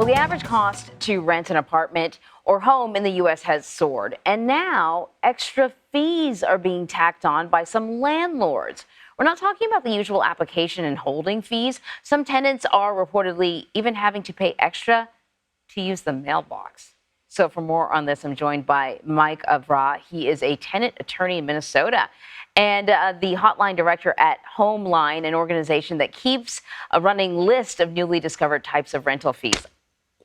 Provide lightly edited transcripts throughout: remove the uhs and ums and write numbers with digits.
The average cost to rent an apartment or home in the U.S. has soared, and now extra fees are being tacked on by some landlords. We're not talking about the usual application and holding fees. Some tenants are reportedly even having to pay extra to use the mailbox. So for more on this, I'm joined by Mike Vraa. He is a tenant attorney in Minnesota and the hotline director at Homeline, an organization that keeps a running list of newly discovered types of rental fees.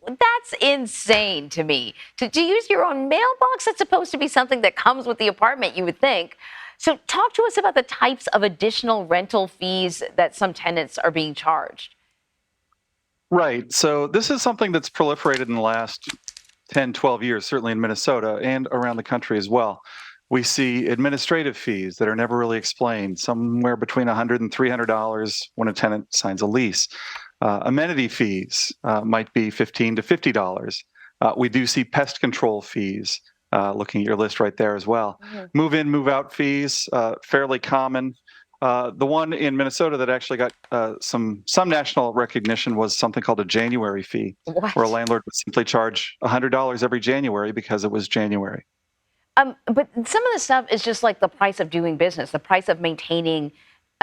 That's insane to me. To use your own mailbox, that's supposed to be something that comes with the apartment, you would think. So talk to us about the types of additional rental fees that some tenants are being charged. Right. So this is something that's proliferated in the last 10, 12 years, certainly in Minnesota and around the country as well. We see administrative fees that are never really explained, somewhere between $100 and $300 when a tenant signs a lease. Amenity fees might be $15 to $50. We do see pest control fees, looking at your list right there as well. Mm-hmm. Move in, move out fees, fairly common. The one in Minnesota that actually got some national recognition was something called a January fee, where a landlord would simply charge $100 every January because it was January. But some of the stuff is just like the price of doing business, the price of maintaining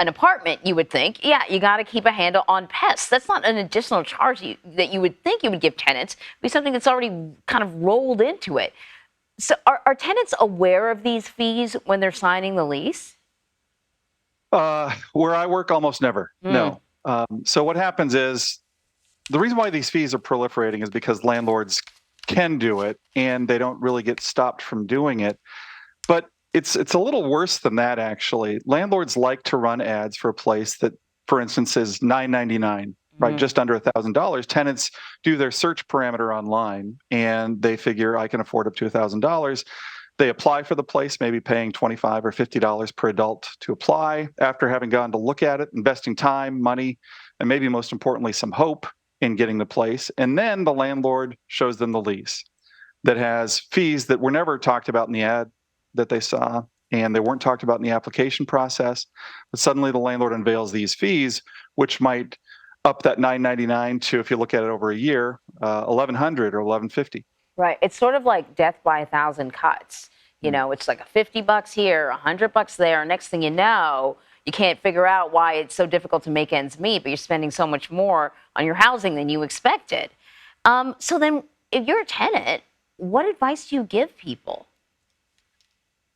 an apartment. You would think, yeah, you got to keep a handle on pests. That's not an additional charge that you would think you would give tenants. It'd be something that's already kind of rolled into it. So are tenants aware of these fees when they're signing the lease? Where I work, almost never. No. So what happens is the reason why these fees are proliferating is because landlords can do it and they don't really get stopped from doing it. But it's a little worse than that, actually. Landlords like to run ads for a place that, for instance, is $9.99, right? Just under $1,000. Tenants do their search parameter online and they figure I can afford up to $1,000. They apply for the place, maybe paying $25 or $50 per adult to apply after having gone to look at it, investing time, money, and maybe most importantly, some hope in getting the place. And then the landlord shows them the lease that has fees that were never talked about in the ad that they saw, and they weren't talked about in the application process. But suddenly the landlord unveils these fees, which might up that $9.99 to, if you look at it over a year, $1,100 or $1,150. Right. It's sort of like death by a thousand cuts. You know, it's like $50 here, $100 there. Next thing you know, you can't figure out why it's so difficult to make ends meet, but you're spending so much more on your housing than you expected. So then, if you're a tenant, what advice do you give people?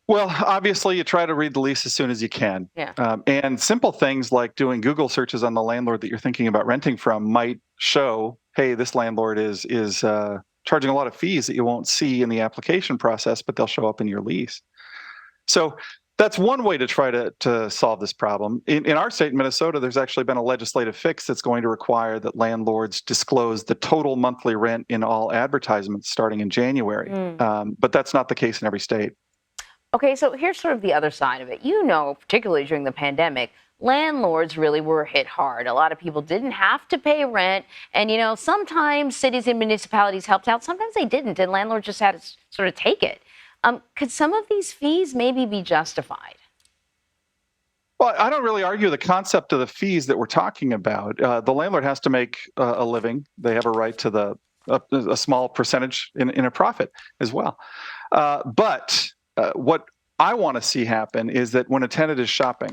Well, obviously, you try to read the lease as soon as you can. Yeah. And simple things like doing Google searches on the landlord that you're thinking about renting from might show, hey, this landlord is charging a lot of fees that you won't see in the application process, but they'll show up in your lease. So that's one way to try to solve this problem. In our state, in Minnesota, there's actually been a legislative fix that's going to require that landlords disclose the total monthly rent in all advertisements starting in January. But that's not the case in every state. Okay, so here's sort of the other side of it. You know, particularly during the pandemic, landlords really were hit hard. A lot of people didn't have to pay rent. And, you know, sometimes cities and municipalities helped out. Sometimes they didn't. And landlords just had to sort of take it. Could some of these fees maybe be justified? Well, I don't really argue the concept of the fees that we're talking about. The landlord has to make a living. They have a right to a small percentage in a profit as well. But what I want to see happen is that when a tenant is shopping,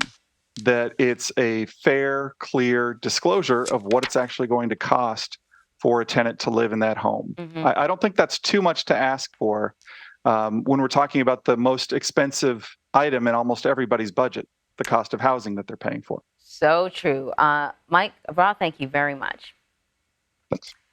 that it's a fair, clear disclosure of what it's actually going to cost for a tenant to live in that home. I don't think that's too much to ask for when we're talking about the most expensive item in almost everybody's budget, the cost of housing that they're paying for. So true. Mike Vraa, thank you very much. Thanks.